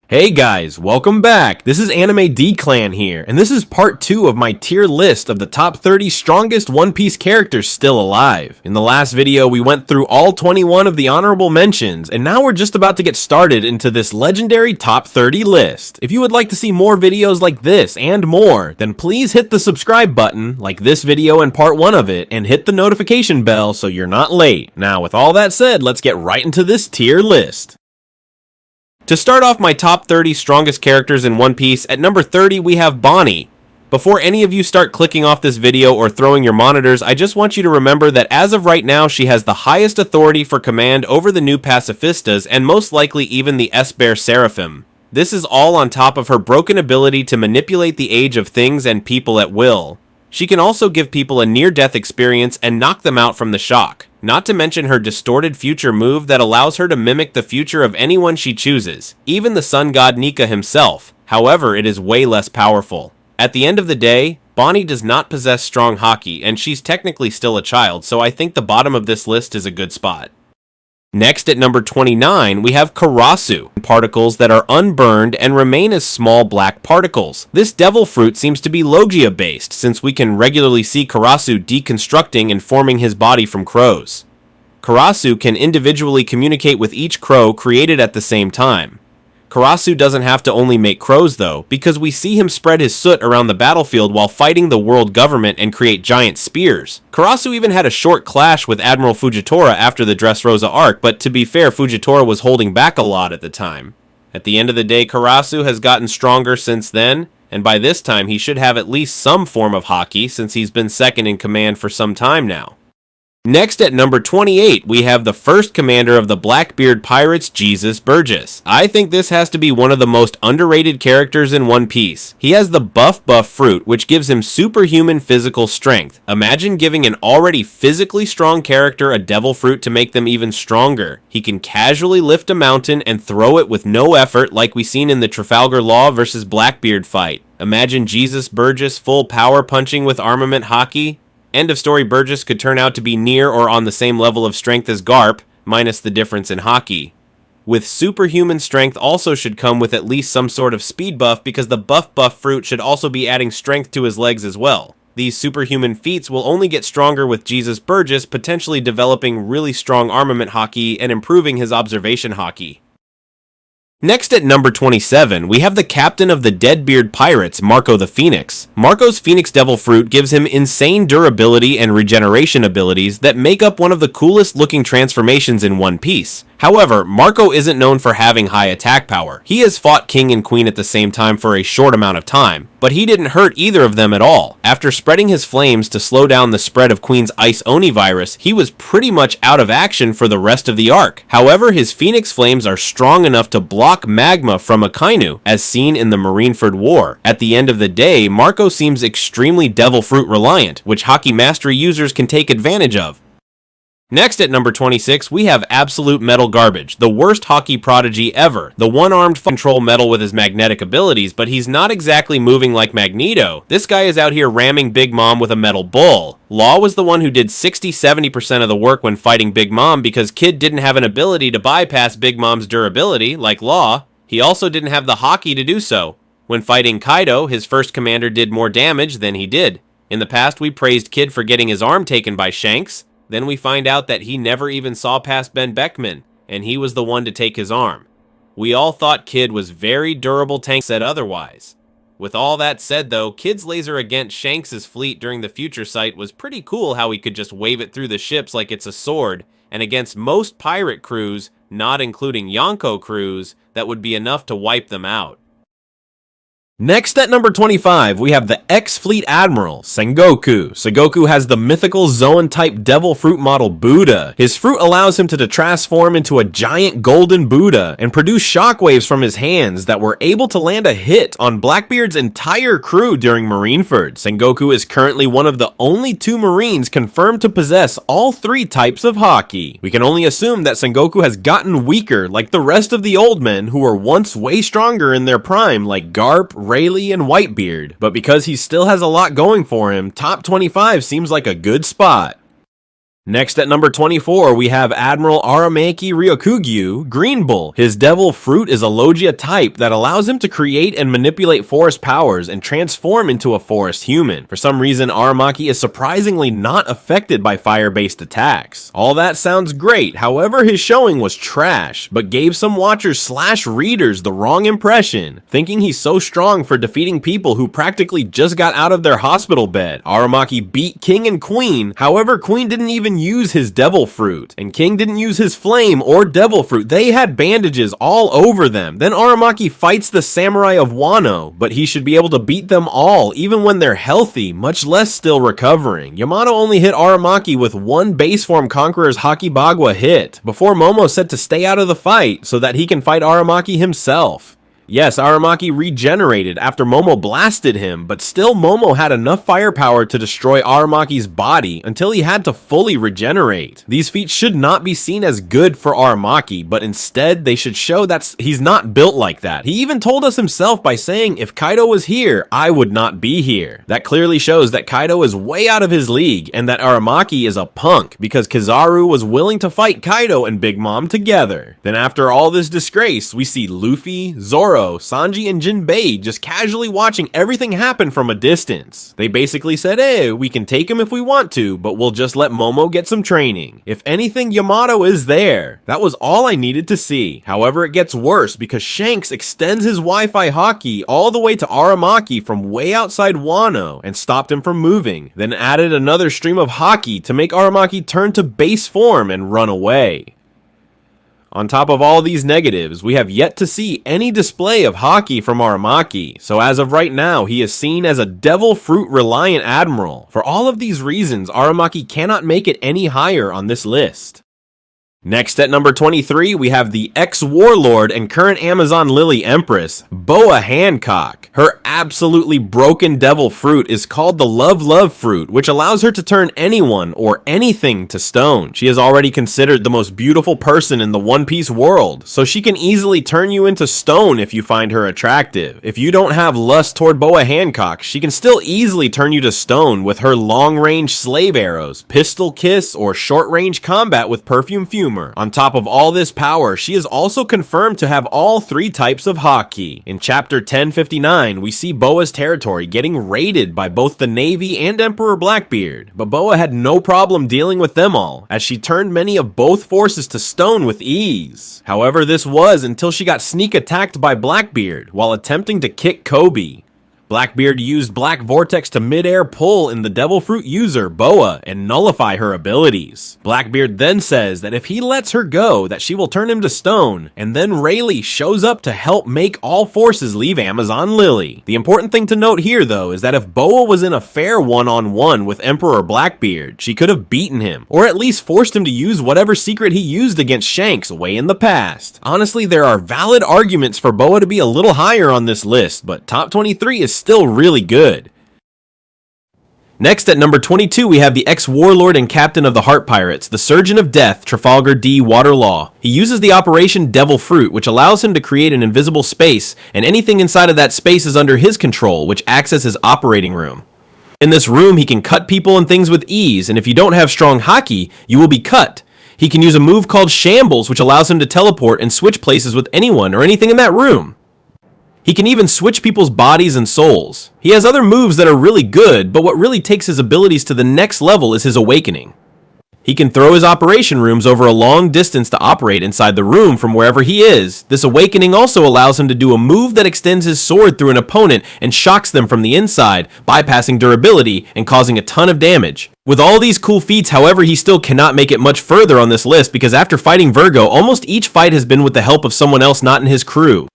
Hey guys, welcome back. This is AnimeDClan here, and this is part 2 of my tier list of the top 30 strongest One Piece characters still alive. In the last video, we went through all 21 of the honorable mentions, and now we're just about to get started into this legendary top 30 list. If you would like to see more videos like this and more, then please hit the subscribe button, like this video and part 1 of it, and hit the notification bell so you're not late. Now, with all that said, let's get right into this tier list. To start off my top 30 strongest characters in One Piece, at number 30 we have Bonnie. Before any of you start clicking off this video or throwing your monitors, I just want you to remember that as of right now she has the highest authority for command over the new pacifistas and most likely even the S-Bear Seraphim. This is all on top of her broken ability to manipulate the age of things and people at will. She can also give people a near-death experience and knock them out from the shock. Not to mention her distorted future move that allows her to mimic the future of anyone she chooses, even the sun god Nika himself. However, it is way less powerful. At the end of the day, Bonnie does not possess strong haki, and she's technically still a child, so I think the bottom of this list is a good spot. Next, at number 29, we have Karasu, particles that are unburned and remain as small black particles. This devil fruit seems to be Logia-based, since we can regularly see Karasu deconstructing and forming his body from crows. Karasu can individually communicate with each crow created at the same time. Karasu doesn't have to only make crows though, because we see him spread his soot around the battlefield while fighting the world government and create giant spears. Karasu even had a short clash with Admiral Fujitora after the Dressrosa arc, but to be fair, Fujitora was holding back a lot at the time. At the end of the day, Karasu has gotten stronger since then, and by this time he should have at least some form of haki since he's been second in command for some time now. Next, at number 28, we have the first commander of the Blackbeard Pirates, Jesus Burgess. I think this has to be one of the most underrated characters in One Piece. He has the buff fruit, which gives him superhuman physical strength. Imagine giving an already physically strong character a devil fruit to make them even stronger. He can casually lift a mountain and throw it with no effort like we seen in the Trafalgar Law versus Blackbeard fight. Imagine Jesus Burgess full power punching with armament haki. End of story, Burgess could turn out to be near or on the same level of strength as Garp, minus the difference in haki. With superhuman strength also should come with at least some sort of speed buff because the buff fruit should also be adding strength to his legs as well. These superhuman feats will only get stronger with Jesus Burgess potentially developing really strong armament haki and improving his observation haki. Next, at number 27, we have the captain of the Deadbeard Pirates, Marco the Phoenix. Marco's Phoenix Devil Fruit gives him insane durability and regeneration abilities that make up one of the coolest looking transformations in One Piece. However, Marco isn't known for having high attack power. He has fought King and Queen at the same time for a short amount of time, but he didn't hurt either of them at all. After spreading his flames to slow down the spread of Queen's Ice Oni virus, he was pretty much out of action for the rest of the arc. However, his Phoenix flames are strong enough to block magma from Akainu, as seen in the Marineford War. At the end of the day, Marco seems extremely Devil Fruit reliant, which Haki Mastery users can take advantage of. Next, at number 26, we have Absolute Metal Garbage, the worst haki prodigy ever. The one-armed control metal with his magnetic abilities, but he's not exactly moving like Magneto. This guy is out here ramming Big Mom with a metal bull. Law was the one who did 60-70% of the work when fighting Big Mom because Kid didn't have an ability to bypass Big Mom's durability, like Law. He also didn't have the haki to do so. When fighting Kaido, his first commander did more damage than he did. In the past, we praised Kid for getting his arm taken by Shanks. Then we find out that he never even saw past Ben Beckman, and he was the one to take his arm. We all thought Kid was very durable. Tank said otherwise. With all that said though, Kid's laser against Shanks' fleet during the future sight was pretty cool how he could just wave it through the ships like it's a sword, and against most pirate crews, not including Yonko crews, that would be enough to wipe them out. Next, at number 25, we have the X-Fleet Admiral, Sengoku. Sengoku has the mythical Zoan-type Devil Fruit model Buddha. His fruit allows him to transform into a giant golden Buddha and produce shockwaves from his hands that were able to land a hit on Blackbeard's entire crew during Marineford. Sengoku is currently one of the only 2 Marines confirmed to possess all 3 types of haki. We can only assume that Sengoku has gotten weaker like the rest of the old men who were once way stronger in their prime like Garp, Rayleigh, and Whitebeard, but because he still has a lot going for him, top 25 seems like a good spot. Next at number 24, we have Admiral Aramaki Ryokugyu, Green Bull. His devil fruit is a Logia type that allows him to create and manipulate forest powers and transform into a forest human. For some reason, Aramaki is surprisingly not affected by fire-based attacks. All that sounds great, however his showing was trash, but gave some watchers / readers the wrong impression, thinking he's so strong for defeating people who practically just got out of their hospital bed. Aramaki beat King and Queen, however Queen didn't even use his devil fruit, and King didn't use his flame or devil fruit. They had bandages all over them. Then Aramaki fights the samurai of Wano, but he should be able to beat them all even when they're healthy, much less still recovering. Yamato only hit Aramaki with one base form Conqueror's Hakibagwa hit, before Momo said to stay out of the fight so that he can fight Aramaki himself. Yes, Aramaki regenerated after Momo blasted him, but still Momo had enough firepower to destroy Aramaki's body until he had to fully regenerate. These feats should not be seen as good for Aramaki, but instead they should show that he's not built like that. He even told us himself by saying, if Kaido was here, I would not be here. That clearly shows that Kaido is way out of his league and that Aramaki is a punk because Kizaru was willing to fight Kaido and Big Mom together. Then after all this disgrace, we see Luffy, Zoro, Sanji, and Jinbei just casually watching everything happen from a distance. They basically said, hey, we can take him if we want to, but we'll just let Momo get some training. If anything, Yamato is there. That was all I needed to see. However, it gets worse because Shanks extends his Wi-Fi hockey all the way to Aramaki from way outside Wano and stopped him from moving, then added another stream of hockey to make Aramaki turn to base form and run away. On top of all these negatives, we have yet to see any display of hockey from Aramaki, so as of right now, he is seen as a devil fruit reliant admiral. For all of these reasons, Aramaki cannot make it any higher on this list. Next at number 23, we have the ex-warlord and current Amazon Lily Empress, Boa Hancock. Her absolutely broken devil fruit is called the Love fruit, which allows her to turn anyone or anything to stone. She is already considered the most beautiful person in the One Piece world, so she can easily turn you into stone if you find her attractive. If you don't have lust toward Boa Hancock, she can still easily turn you to stone with her long-range slave arrows, pistol kiss, or short-range combat with perfume fume. On top of all this power, she is also confirmed to have all 3 types of haki. In chapter 1059, we see Boa's territory getting raided by both the Navy and Emperor Blackbeard, but Boa had no problem dealing with them all, as she turned many of both forces to stone with ease. However, this was until she got sneak attacked by Blackbeard while attempting to kick Kobe. Blackbeard used Black Vortex to mid-air pull in the Devil Fruit user, Boa, and nullify her abilities. Blackbeard then says that if he lets her go, that she will turn him to stone, and then Rayleigh shows up to help make all forces leave Amazon Lily. The important thing to note here, though, is that if Boa was in a fair one-on-one with Emperor Blackbeard, she could have beaten him, or at least forced him to use whatever secret he used against Shanks way in the past. Honestly, there are valid arguments for Boa to be a little higher on this list, but top 23 is still really good. Next at number 22, we have the ex-warlord and captain of the Heart Pirates, the Surgeon of Death, Trafalgar D. Waterlaw. He uses the Operation Devil Fruit, which allows him to create an invisible space, and anything inside of that space is under his control, which acts as his operating room. In this room, he can cut people and things with ease, and if you don't have strong haki, you will be cut. He can use a move called Shambles, which allows him to teleport and switch places with anyone or anything in that room. He can even switch people's bodies and souls. He has other moves that are really good, but what really takes his abilities to the next level is his awakening. He can throw his operation rooms over a long distance to operate inside the room from wherever he is. This awakening also allows him to do a move that extends his sword through an opponent and shocks them from the inside, bypassing durability and causing a ton of damage. With all these cool feats, however, he still cannot make it much further on this list because after fighting Virgo, almost each fight has been with the help of someone else not in his crew.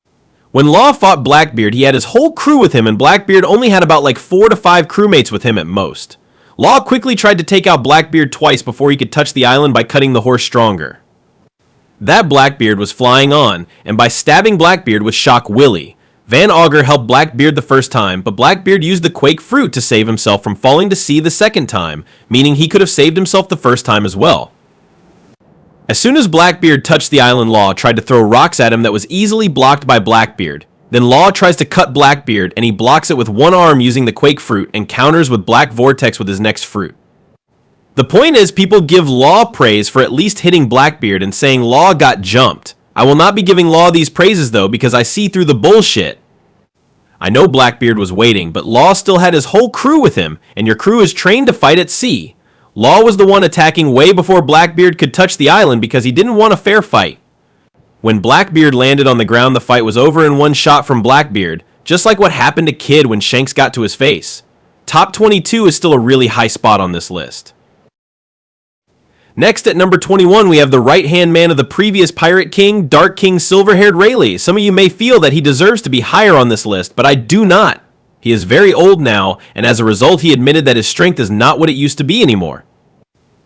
When Law fought Blackbeard, he had his whole crew with him, and Blackbeard only had about like 4 to 5 crewmates with him at most. Law quickly tried to take out Blackbeard twice before he could touch the island by cutting the horse stronger. That Blackbeard was flying on, and by stabbing Blackbeard with Shock Willie. Van Augur helped Blackbeard the first time, but Blackbeard used the Quake Fruit to save himself from falling to sea the second time, meaning he could have saved himself the first time as well. As soon as Blackbeard touched the island, Law tried to throw rocks at him that was easily blocked by Blackbeard. Then Law tries to cut Blackbeard, and he blocks it with one arm using the Quake Fruit and counters with Black Vortex with his next fruit. The point is, people give Law praise for at least hitting Blackbeard and saying Law got jumped. I will not be giving Law these praises though, because I see through the bullshit. I know Blackbeard was waiting, but Law still had his whole crew with him, and your crew is trained to fight at sea. Law was the one attacking way before Blackbeard could touch the island because he didn't want a fair fight. When Blackbeard landed on the ground, the fight was over in one shot from Blackbeard, just like what happened to Kid when Shanks got to his face. Top 22 is still a really high spot on this list. Next at number 21, we have the right-hand man of the previous Pirate King, Dark King Silver-Haired Rayleigh. Some of you may feel that he deserves to be higher on this list, but I do not. He is very old now, and as a result, he admitted that his strength is not what it used to be anymore.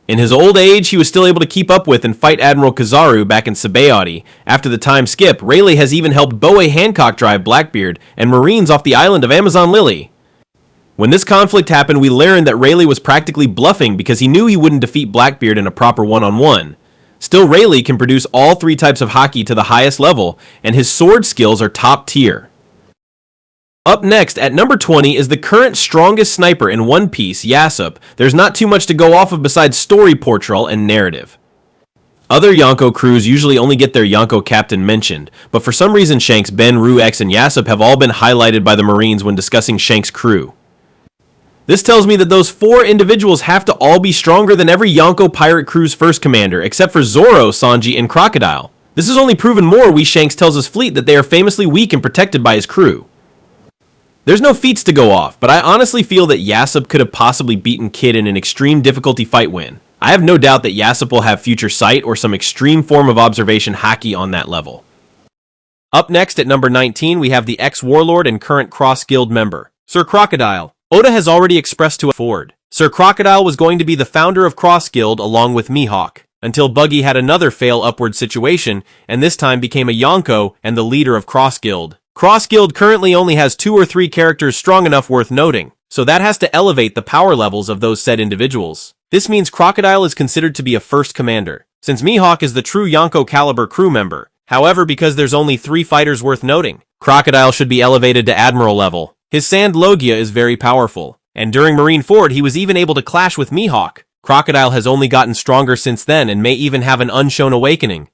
In his old age, he was still able to keep up with and fight Admiral Kizaru back in Sabaody. After the time skip, Rayleigh has even helped Boei Hancock drive Blackbeard and Marines off the island of Amazon Lily. When this conflict happened, we learned that Rayleigh was practically bluffing because he knew he wouldn't defeat Blackbeard in a proper one-on-one. Still, Rayleigh can produce all three types of haki to the highest level, and his sword skills are top tier. Up next, at number 20, is the current strongest sniper in One Piece, Yasop. There's not too much to go off of besides story portrayal and narrative. Other Yonko crews usually only get their Yonko captain mentioned, but for some reason Shanks, Ben, Rue, X, and Yasop have all been highlighted by the Marines when discussing Shanks' crew. This tells me that those four individuals have to all be stronger than every Yonko pirate crew's first commander, except for Zoro, Sanji, and Crocodile. This has only proven more We Shanks tells his fleet that they are famously weak and protected by his crew. There's no feats to go off, but I honestly feel that Yasop could have possibly beaten Kid in an extreme difficulty fight win. I have no doubt that Yasop will have future sight or some extreme form of observation haki on that level. Up next at number 19, we have the ex-warlord and current Cross Guild member, Sir Crocodile. Oda has already expressed to Ford, Sir Crocodile was going to be the founder of Cross Guild along with Mihawk, until Buggy had another fail upward situation, and this time became a Yonko and the leader of Cross Guild. Cross Guild currently only has 2 or 3 characters strong enough worth noting, so that has to elevate the power levels of those said individuals. This means Crocodile is considered to be a first commander, since Mihawk is the true Yonko caliber crew member. However, because there's only 3 fighters worth noting, Crocodile should be elevated to Admiral level. His Sand Logia is very powerful, and during Marineford he was even able to clash with Mihawk. Crocodile has only gotten stronger since then and may even have an unshown awakening.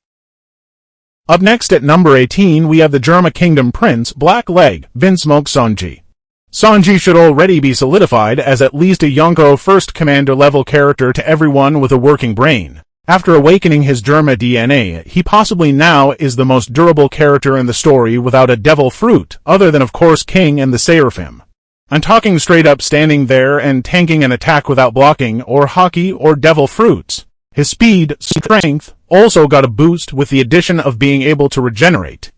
Up next at number 18 we have the Germa Kingdom Prince, Black Leg, Vinsmoke Sanji. Sanji should already be solidified as at least a Yonko first commander level character to everyone with a working brain. After awakening his Germa DNA, he possibly now is the most durable character in the story without a devil fruit, other than of course King and the Seraphim. I'm talking straight up standing there and tanking an attack without blocking, or haki, or devil fruits. His speed, strength, also got a boost with the addition of being able to regenerate.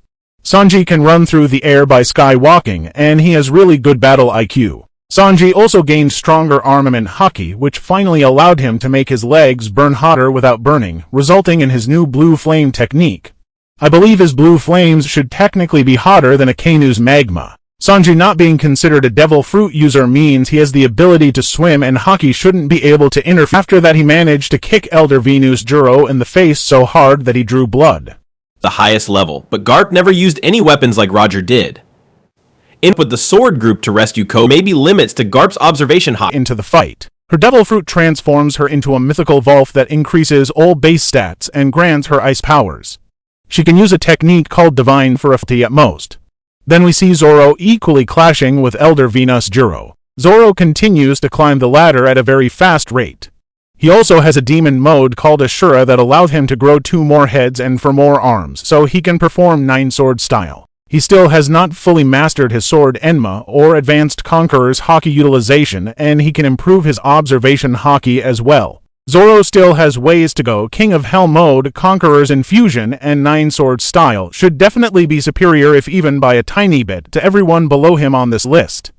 Sanji can run through the air by skywalking, and he has really good battle IQ. Sanji also gained stronger armament haki, which finally allowed him to make his legs burn hotter without burning, resulting in his new blue flame technique. I believe his blue flames should technically be hotter than Akainu's magma. Sanji not being considered a devil fruit user means he has the ability to swim and haki shouldn't be able to interfere. After that he managed to kick Elder Venus Juro in the face so hard that he drew blood. The highest level, but Garp never used any weapons like Roger did. In with the sword group to rescue Ko maybe limits to Garp's observation haki into the fight. Her devil fruit transforms her into a mythical Volf that increases all base stats and grants her ice powers. She can use a technique called Divine for a 50 at most. Then we see Zoro equally clashing with Elder Venus Juro. Zoro continues to climb the ladder at a very fast rate. He also has a demon mode called Ashura that allowed him to grow 2 more heads and for more arms, so he can perform 9 sword style. He still has not fully mastered his sword Enma or advanced Conqueror's haki utilization, and he can improve his observation haki as well. Zoro still has ways to go. King of Hell mode, Conqueror's infusion, and 9 sword style should definitely be superior if even by a tiny bit to everyone below him on this list.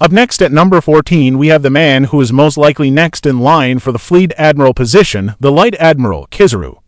Up next at number 14 we have the man who is most likely next in line for the Fleet Admiral position, the Light Admiral, Kizaru.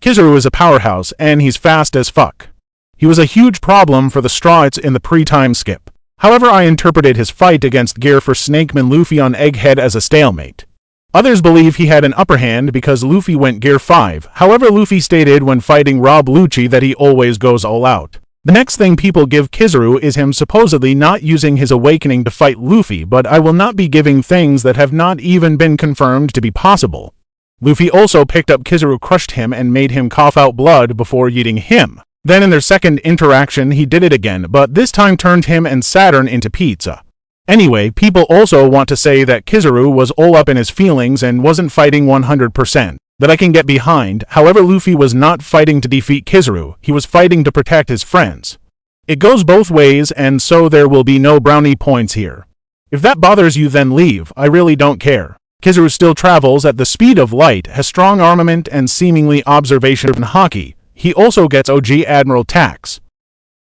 Kizaru is a powerhouse and he's fast as fuck. He was a huge problem for the Straughts in the pre-time skip. However, I interpreted his fight against Gear for Snakeman Luffy on Egghead as a stalemate. Others believe he had an upper hand because Luffy went Gear 5, however Luffy stated when fighting Rob Lucci that he always goes all out. The next thing people give Kizaru is him supposedly not using his awakening to fight Luffy, but I will not be giving things that have not even been confirmed to be possible. Luffy also picked up Kizaru, crushed him, and made him cough out blood before eating him. Then in their second interaction he did it again, but this time turned him and Saturn into pizza. Anyway, people also want to say that Kizaru was all up in his feelings and wasn't fighting 100%. That I can get behind. However, Luffy was not fighting to defeat Kizaru, he was fighting to protect his friends. It goes both ways, and so there will be no brownie points here. If that bothers you, then leave, I really don't care. Kizaru still travels at the speed of light, has strong armament and seemingly observation and hockey. He also gets OG Admiral tax.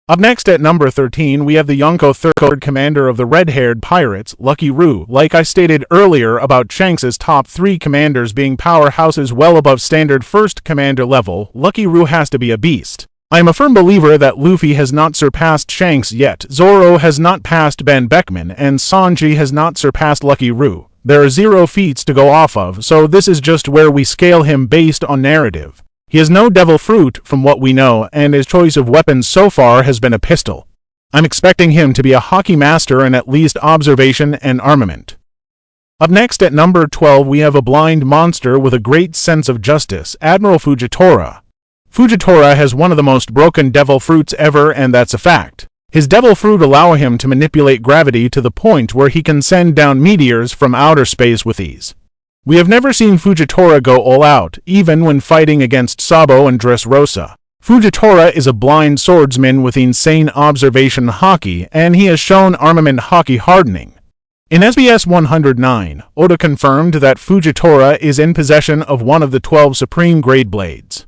Up next at number 13 we have the Yonko third commander of the red-haired pirates, Lucky Roo. Like I stated earlier about Shanks's top 3 commanders being powerhouses well above standard first commander level, Lucky Roo has to be a beast. I am a firm believer that Luffy has not surpassed Shanks yet, Zoro has not passed Ben Beckman, and Sanji has not surpassed Lucky Roo. There are 0 feats to go off of, so this is just where we scale him based on narrative. He has no devil fruit from what we know, and his choice of weapons so far has been a pistol. I'm expecting him to be a hockey master in at least observation and armament. Up next at number 12 we have a blind monster with a great sense of justice, Admiral Fujitora. Fujitora has one of the most broken devil fruits ever, and that's a fact. His devil fruit allow him to manipulate gravity to the point where he can send down meteors from outer space with ease. We have never seen Fujitora go all out, even when fighting against Sabo and Dressrosa. Fujitora is a blind swordsman with insane observation hockey, and he has shown armament hockey hardening. In SBS 109, Oda confirmed that Fujitora is in possession of one of the 12 supreme grade blades.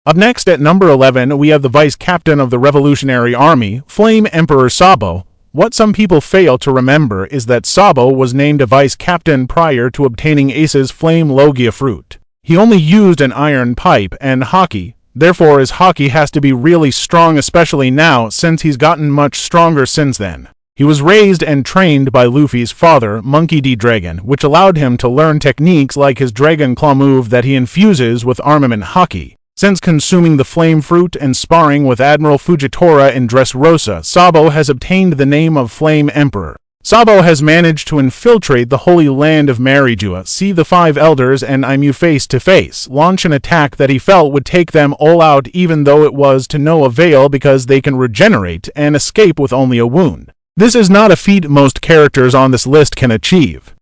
Up next at number 11 we have the vice captain of the Revolutionary Army, Flame Emperor Sabo. What some people fail to remember is that Sabo was named a vice captain prior to obtaining Ace's Flame Logia fruit. He only used an iron pipe and hockey, therefore his hockey has to be really strong, especially now since he's gotten much stronger since then. He was raised and trained by Luffy's father, Monkey D. Dragon, which allowed him to learn techniques like his Dragon Claw move that he infuses with armament hockey. Since consuming the flame fruit and sparring with Admiral Fujitora in Dressrosa, Sabo has obtained the name of Flame Emperor. Sabo has managed to infiltrate the Holy Land of Marijua, see the 5 elders and Aimu face to face, launch an attack that he felt would take them all out, even though it was to no avail because they can regenerate and escape with only a wound. This is not a feat most characters on this list can achieve.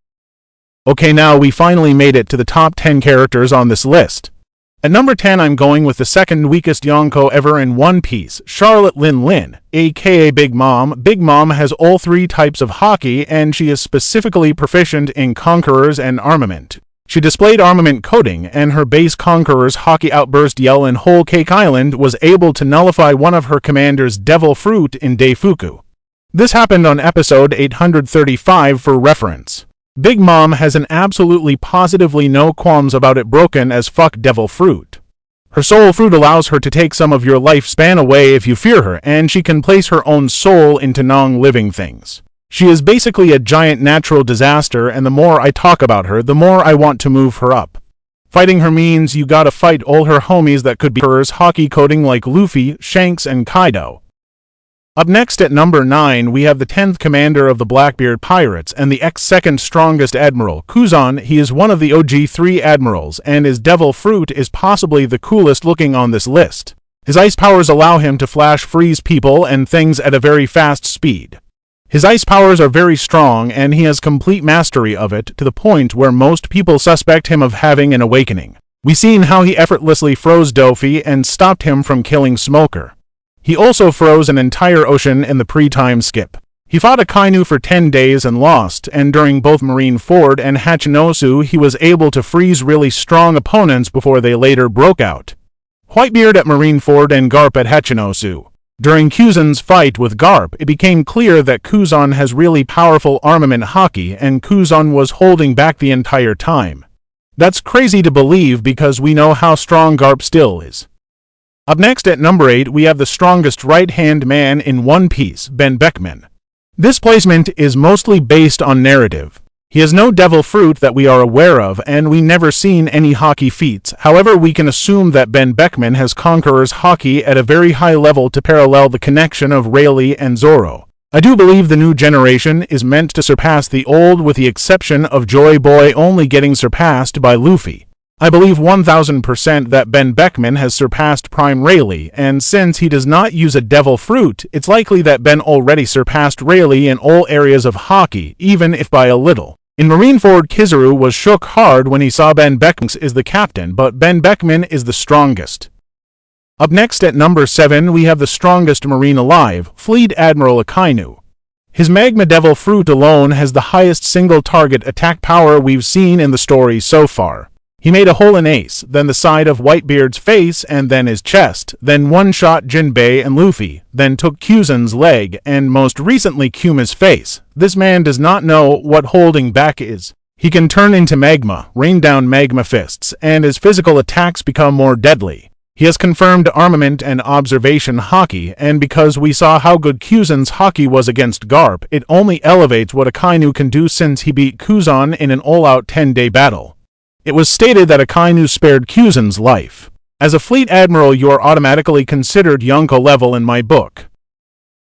Okay, now we finally made it to the top 10 characters on this list. At number 10 I'm going with the second weakest Yonko ever in One Piece, Charlotte Lin Lin, aka Big Mom. Big Mom has all 3 types of hockey, and she is specifically proficient in Conquerors and Armament. She displayed Armament coding, and her base Conqueror's hockey outburst yell in Whole Cake Island was able to nullify one of her commander's Devil Fruit in Deifuku. This happened on episode 835 for reference. Big Mom has an absolutely positively no qualms about it broken as fuck devil fruit. Her soul fruit allows her to take some of your lifespan away if you fear her, and she can place her own soul into non-living things. She is basically a giant natural disaster, and the more I talk about her, the more I want to move her up. Fighting her means you gotta fight all her homies that could be hers hockey coding like Luffy, Shanks, and Kaido. Up next at number 9 we have the 10th commander of the Blackbeard Pirates and the second strongest admiral, Kuzan. He is one of the OG 3 admirals, and his devil fruit is possibly the coolest looking on this list. His ice powers allow him to flash freeze people and things at a very fast speed. His ice powers are very strong, and he has complete mastery of it to the point where most people suspect him of having an awakening. We've seen how he effortlessly froze Dofi and stopped him from killing Smoker. He also froze an entire ocean in the pre-time skip. He fought a Kainu for 10 days and lost, and during both Marineford and Hachinosu he was able to freeze really strong opponents before they later broke out. Whitebeard at Marineford and Garp at Hachinosu. During Kuzan's fight with Garp, it became clear that Kuzan has really powerful armament hockey, and Kuzan was holding back the entire time. That's crazy to believe because we know how strong Garp still is. Up next at number 8 we have the strongest right-hand man in One Piece, Ben Beckman. This placement is mostly based on narrative. He has no devil fruit that we are aware of, and we never seen any Haki feats. However, we can assume that Ben Beckman has Conqueror's Haki at a very high level to parallel the connection of Rayleigh and Zoro. I do believe the new generation is meant to surpass the old, with the exception of Joy Boy only getting surpassed by Luffy. I believe 1000% that Ben Beckman has surpassed Prime Rayleigh, and since he does not use a devil fruit, it's likely that Ben already surpassed Rayleigh in all areas of Haki, even if by a little. In Marineford, Kizaru was shook hard when he saw Ben Beckman is the captain, but Ben Beckman is the strongest. Up next at number 7 we have the strongest Marine alive, Fleet Admiral Akainu. His Magma Devil Fruit alone has the highest single target attack power we've seen in the story so far. He made a hole in Ace, then the side of Whitebeard's face, and then his chest, then one-shot Jinbei and Luffy, then took Kuzan's leg, and most recently Kuma's face. This man does not know what holding back is. He can turn into magma, rain down magma fists, and his physical attacks become more deadly. He has confirmed armament and observation Haki, and because we saw how good Kuzan's Haki was against Garp, it only elevates what Akainu can do since he beat Kuzan in an all-out 10-day battle. It was stated that Akainu spared Kuzan's life. As a fleet admiral, you are automatically considered Yonko level in my book.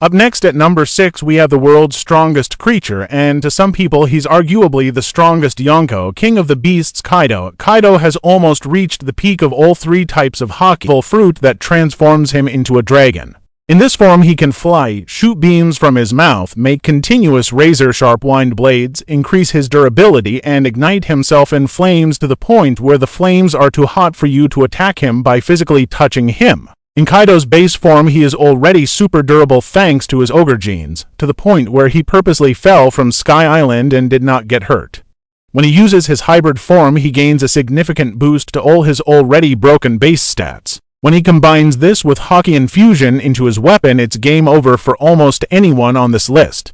Up next at number 6 we have the world's strongest creature, and to some people he's arguably the strongest Yonko, King of the Beasts Kaido. Kaido has almost reached the peak of all 3 types of Haki fruit that transforms him into a dragon. In this form he can fly, shoot beams from his mouth, make continuous razor-sharp wind blades, increase his durability, and ignite himself in flames to the point where the flames are too hot for you to attack him by physically touching him. In Kaido's base form he is already super durable thanks to his ogre genes, to the point where he purposely fell from Sky Island and did not get hurt. When he uses his hybrid form he gains a significant boost to all his already broken base stats. When he combines this with Haki infusion into his weapon, it's game over for almost anyone on this list.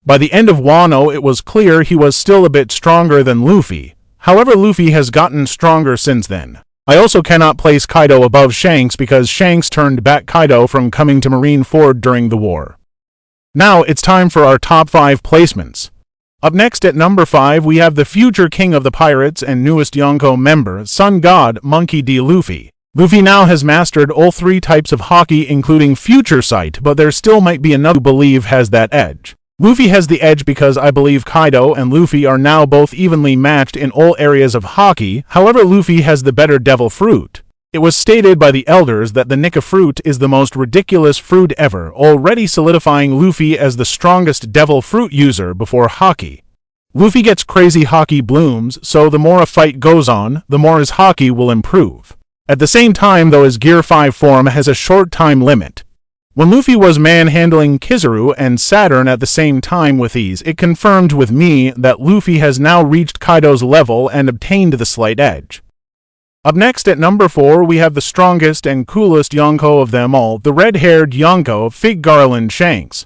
By the end of Wano, it was clear he was still a bit stronger than Luffy. However, Luffy has gotten stronger since then. I also cannot place Kaido above Shanks because Shanks turned back Kaido from coming to Marineford during the war. Now it's time for our top 5 placements. Up next at number 5 we have the future king of the pirates and newest Yonko member, Sun God Monkey D. Luffy. Luffy now has mastered all 3 types of Haki including Future Sight, but there still might be another who believe has that edge. Luffy has the edge because I believe Kaido and Luffy are now both evenly matched in all areas of Haki, however Luffy has the better devil fruit. It was stated by the elders that the Nika fruit is the most ridiculous fruit ever, already solidifying Luffy as the strongest devil fruit user before Haki. Luffy gets crazy Haki blooms, so the more a fight goes on, the more his Haki will improve. At the same time though, his Gear 5 form has a short time limit. When Luffy was manhandling Kizaru and Saturn at the same time with ease, it confirmed with me that Luffy has now reached Kaido's level and obtained the slight edge. Up next at number 4 we have the strongest and coolest Yonko of them all, the red-haired Yonko, Fig Garland Shanks.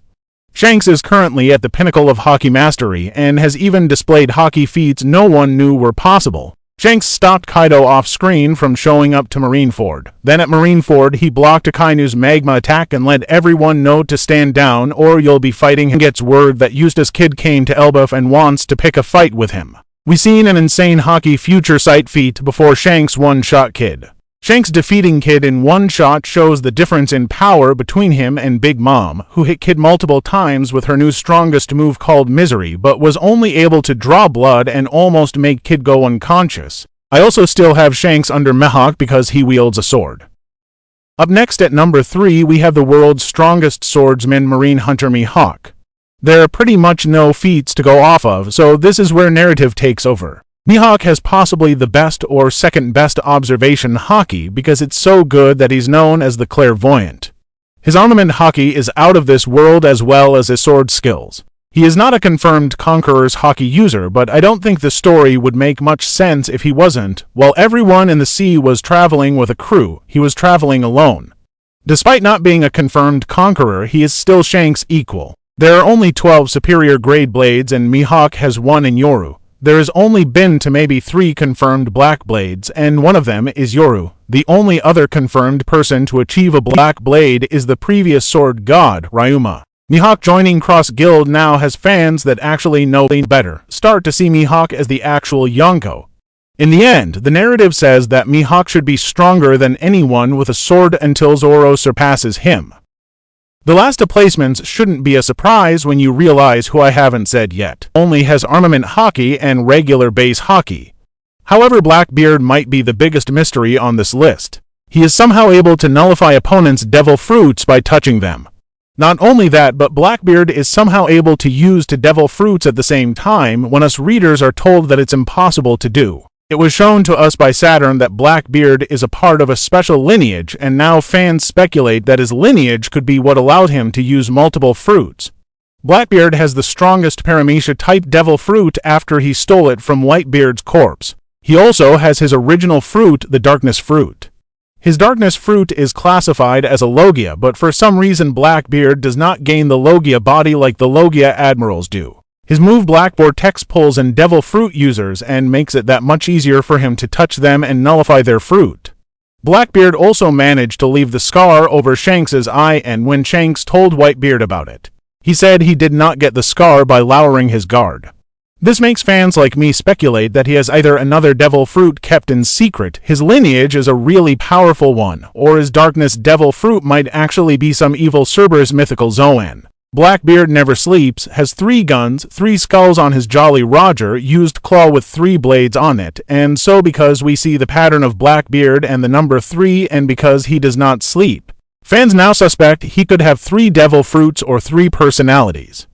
Shanks is currently at the pinnacle of Haki mastery and has even displayed Haki feats no one knew were possible. Shanks stopped Kaido off-screen from showing up to Marineford. Then at Marineford, he blocked Akainu's magma attack and let everyone know to stand down or you'll be fighting him. Gets word that Eustace Kid came to Elbaf and wants to pick a fight with him. We seen an insane Haki Future Sight feat before Shanks one-shot Kid. Shanks defeating Kid in one shot shows the difference in power between him and Big Mom, who hit Kid multiple times with her new strongest move called Misery, but was only able to draw blood and almost make Kid go unconscious. I also still have Shanks under Mihawk because he wields a sword. Up next at number 3 we have the world's strongest swordsman, Marine Hunter Mihawk. There are pretty much no feats to go off of, so this is where narrative takes over. Mihawk has possibly the best or second best observation Haki because it's so good that he's known as the clairvoyant. His armament Haki is out of this world as well as his sword skills. He is not a confirmed Conqueror's Haki user, but I don't think the story would make much sense if he wasn't. While everyone in the sea was traveling with a crew, he was traveling alone. Despite not being a confirmed Conqueror, he is still Shanks' equal. There are only 12 superior grade blades and Mihawk has 1 in Yoru. There has only been to maybe 3 confirmed black blades, and one of them is Yoru. The only other confirmed person to achieve a black blade is the previous sword god, Ryuma. Mihawk joining Cross Guild now has fans that actually know better, start to see Mihawk as the actual Yonko. In the end, the narrative says that Mihawk should be stronger than anyone with a sword until Zoro surpasses him. The last of placements shouldn't be a surprise when you realize who I haven't said yet. Only has armament hockey and regular base hockey. However, Blackbeard might be the biggest mystery on this list. He is somehow able to nullify opponents' devil fruits by touching them. Not only that, but Blackbeard is somehow able to use two devil fruits at the same time when us readers are told that it's impossible to do. It was shown to us by Saturn that Blackbeard is a part of a special lineage, and now fans speculate that his lineage could be what allowed him to use multiple fruits. Blackbeard has the strongest Paramecia-type devil fruit after he stole it from Whitebeard's corpse. He also has his original fruit, the Darkness Fruit. His Darkness Fruit is classified as a Logia, but for some reason Blackbeard does not gain the Logia body like the Logia Admirals do. His move Black Vortex pulls in Devil Fruit users and makes it that much easier for him to touch them and nullify their fruit. Blackbeard also managed to leave the scar over Shanks's eye, and when Shanks told Whitebeard about it, he said he did not get the scar by lowering his guard. This makes fans like me speculate that he has either another devil fruit kept in secret, his lineage is a really powerful one, or his Darkness Devil Fruit might actually be some evil Cerberus mythical Zoan. Blackbeard never sleeps, has 3 guns, 3 skulls on his Jolly Roger, used claw with 3 blades on it, and so because we see the pattern of Blackbeard and the number 3 and because he does not sleep, fans now suspect he could have 3 devil fruits or 3 personalities.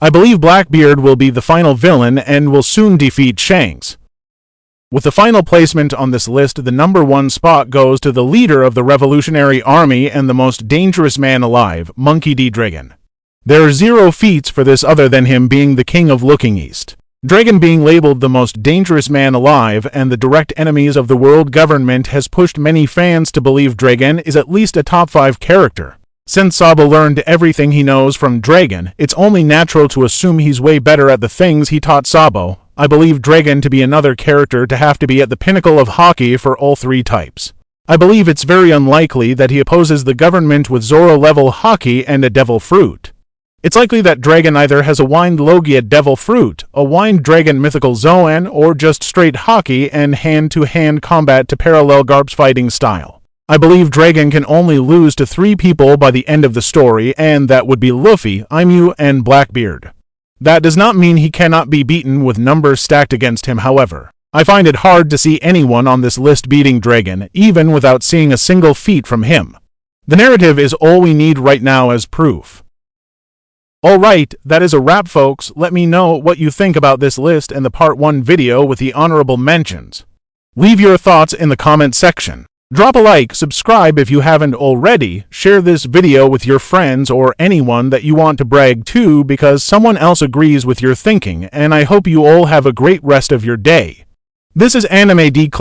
I believe Blackbeard will be the final villain and will soon defeat Shanks. With the final placement on this list, the number 1 spot goes to the leader of the Revolutionary Army and the most dangerous man alive, Monkey D. Dragon. There are 0 feats for this other than him being the king of Looking East. Dragon being labeled the most dangerous man alive and the direct enemies of the world government has pushed many fans to believe Dragon is at least a top 5 character. Since Sabo learned everything he knows from Dragon, it's only natural to assume he's way better at the things he taught Sabo. I believe Dragon to be another character to have to be at the pinnacle of hockey for all 3 types. I believe it's very unlikely that he opposes the government with Zoro-level hockey and a devil fruit. It's likely that Dragon either has a Wind Logia Devil Fruit, a Wind Dragon Mythical Zoan, or just straight hockey and hand-to-hand combat to parallel Garp's fighting style. I believe Dragon can only lose to 3 people by the end of the story, and that would be Luffy, Aimu, and Blackbeard. That does not mean he cannot be beaten with numbers stacked against him, however. I find it hard to see anyone on this list beating Dragon, even without seeing a single feat from him. The narrative is all we need right now as proof. Alright, that is a wrap, folks. Let me know what you think about this list and the part 1 video with the honorable mentions. Leave your thoughts in the comment section. Drop a like, subscribe if you haven't already, share this video with your friends or anyone that you want to brag to because someone else agrees with your thinking, and I hope you all have a great rest of your day. This is AnimeDClan.